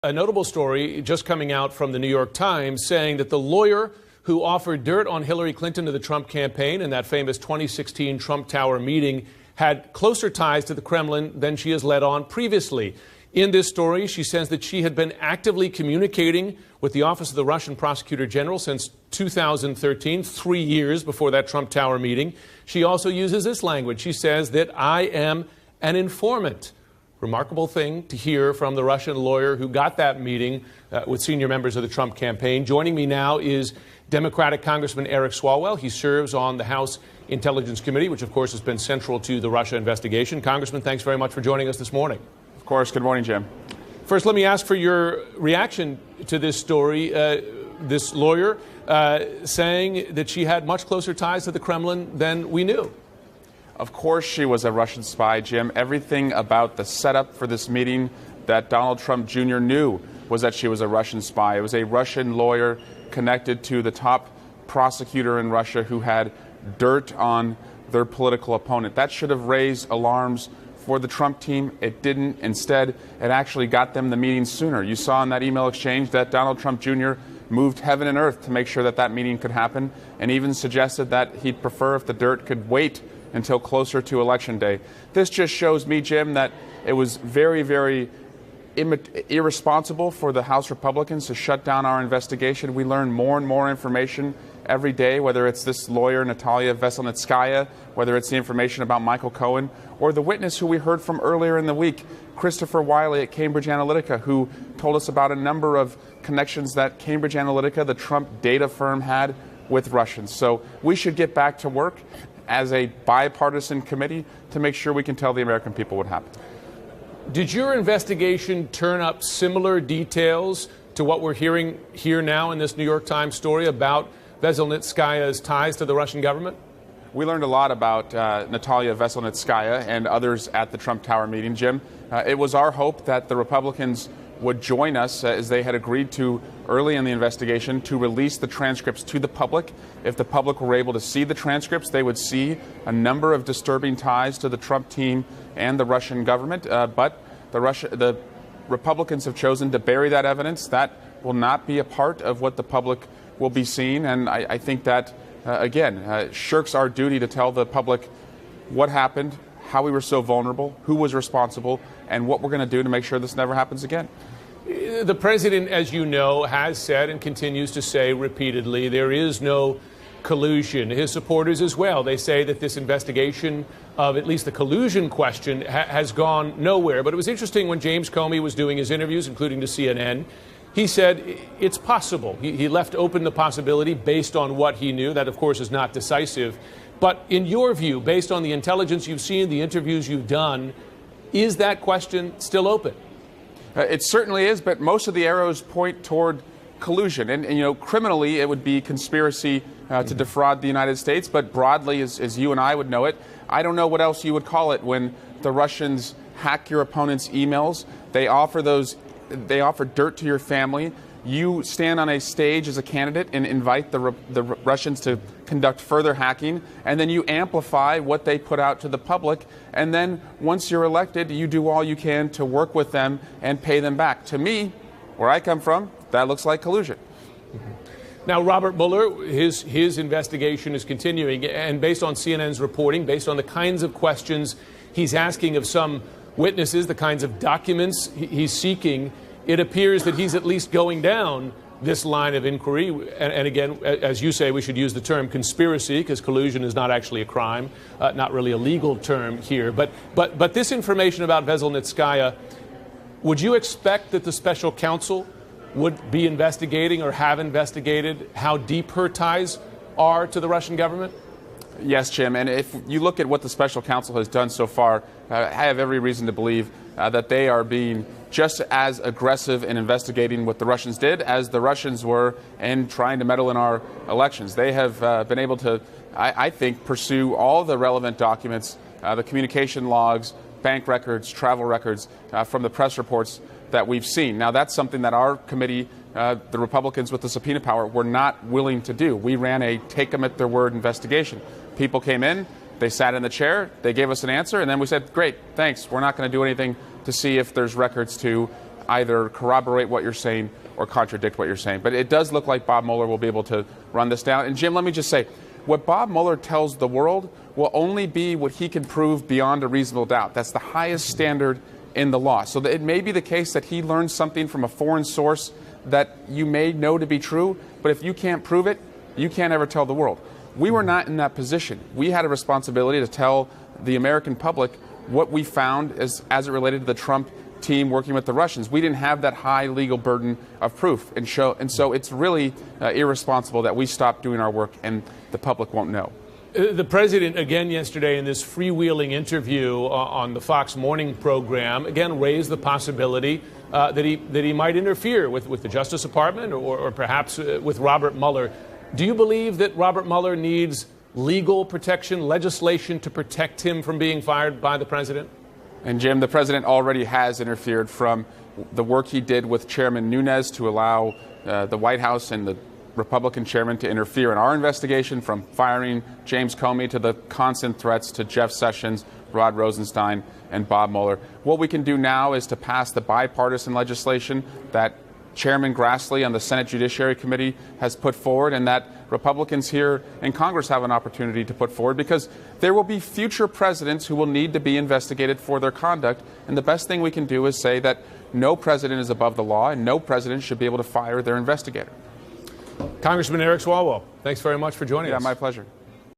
a notable story just coming out from the New York Times saying that the lawyer who offered dirt on Hillary Clinton to the Trump campaign in that famous 2016 Trump Tower meeting had closer ties to the Kremlin than she has let on previously. In this story, she says that she had been actively communicating with the Office of the Russian Prosecutor General since 2013, 3 years before that Trump Tower meeting. She also uses this language. She says that I am an informant. Remarkable thing to hear from the Russian lawyer who got that meeting with senior members of the Trump campaign. Joining me now is Democratic Congressman Eric Swalwell. He serves on the House Intelligence Committee, which of course has been central to the Russia investigation. Congressman, thanks very much for joining us this morning. Of course. Good morning, Jim. First, let me ask for your reaction to this story. This lawyer saying that she had much closer ties to the Kremlin than we knew. Of course she was a Russian spy, Jim. Everything about the setup for this meeting that Donald Trump Jr. knew was that she was a Russian spy. It was a Russian lawyer connected to the top prosecutor in Russia who had dirt on their political opponent. That should have raised alarms for the Trump team. It didn't. Instead, it actually got them the meeting sooner. You saw in that email exchange that Donald Trump Jr. moved heaven and earth to make sure that that meeting could happen, and even suggested that he'd prefer if the dirt could wait until closer to Election Day. This just shows me, Jim, that it was very, very irresponsible for the House Republicans to shut down our investigation. We learn more and more information every day, whether it's this lawyer, Natalia Veselnitskaya, whether it's the information about Michael Cohen, or the witness who we heard from earlier in the week, Christopher Wiley at Cambridge Analytica, who told us about a number of connections that Cambridge Analytica, the Trump data firm, had with Russians. So we should get back to work as a bipartisan committee to make sure we can tell the American people what happened. Did your investigation turn up similar details to what we're hearing here now in this New York Times story about Veselnitskaya's ties to the Russian government? We learned a lot about Natalia Veselnitskaya and others at the Trump Tower meeting, Jim. It was our hope that the Republicans would join us, as they had agreed to early in the investigation, to release the transcripts to the public. If the public were able to see the transcripts, they would see a number of disturbing ties to the Trump team and the Russian government. But the Republicans have chosen to bury that evidence. That will not be a part of what the public will be seeing. And I think that, again, shirks our duty to tell the public what happened, how we were so vulnerable, who was responsible, and what we're going to do to make sure this never happens again. The president, as you know, has said and continues to say repeatedly there is no collusion. His supporters as well. They say that this investigation of at least the collusion question has gone nowhere. But it was interesting when James Comey was doing his interviews, including to CNN, he said it's possible. He left open the possibility based on what he knew. That, of course, is not decisive. But in your view, based on the intelligence you've seen, the interviews you've done, is that question still open? It certainly is, but most of the arrows point toward collusion. And you know, criminally, it would be conspiracy to defraud the United States. But broadly, as you and I would know it, I don't know what else you would call it when the Russians hack your opponent's emails. They offer dirt to your family. You stand on a stage as a candidate and invite the Russians to conduct further hacking, and then you amplify what they put out to the public. And then once you're elected, you do all you can to work with them and pay them back. To me, where I come from, that looks like collusion. Now, Robert Mueller, his investigation is continuing, and based on CNN's reporting, based on the kinds of questions he's asking of some witnesses, the kinds of documents he's seeking, it appears that he's at least going down this line of inquiry. And again, as you say, we should use the term conspiracy because collusion is not actually a crime, not really a legal term here. But this information about Veselnitskaya, would you expect that the special counsel would be investigating or have investigated how deep her ties are to the Russian government? Yes, Jim. And if you look at what the special counsel has done so far, I have every reason to believe that they are being just as aggressive in investigating what the Russians did as the Russians were in trying to meddle in our elections. They have been able to, I think, pursue all the relevant documents, the communication logs, bank records, travel records from the press reports that we've seen. Now, that's something that our committee, the Republicans with the subpoena power, were not willing to do. We ran a take-them-at-their-word investigation. People came in, they sat in the chair, they gave us an answer, and then we said, great, thanks. We're not going to do anything to see if there's records to either corroborate what you're saying or contradict what you're saying. But it does look like Bob Mueller will be able to run this down. And Jim, let me just say, what Bob Mueller tells the world will only be what he can prove beyond a reasonable doubt. That's the highest standard in the law. So it may be the case that he learned something from a foreign source that you may know to be true, but if you can't prove it, you can't ever tell the world. We were not in that position. We had a responsibility to tell the American public what we found as it related to the Trump team working with the Russians. We didn't have that high legal burden of proof, and so it's really irresponsible that we stopped doing our work and the public won't know. The president, again yesterday in this freewheeling interview on the Fox Morning program, again raised the possibility that he might interfere with the Justice Department or perhaps with Robert Mueller. Do you believe that Robert Mueller needs legal protection, legislation to protect him from being fired by the president? And Jim, the president already has interfered, from the work he did with Chairman Nunes to allow the White House and the Republican chairman to interfere in our investigation, from firing James Comey to the constant threats to Jeff Sessions, Rod Rosenstein, and Bob Mueller. What we can do now is to pass the bipartisan legislation that Chairman Grassley on the Senate Judiciary Committee has put forward, and that Republicans here in Congress have an opportunity to put forward, because there will be future presidents who will need to be investigated for their conduct. And the best thing we can do is say that no president is above the law and no president should be able to fire their investigator. Congressman Eric Swalwell, thanks very much for joining us. Yeah, my pleasure.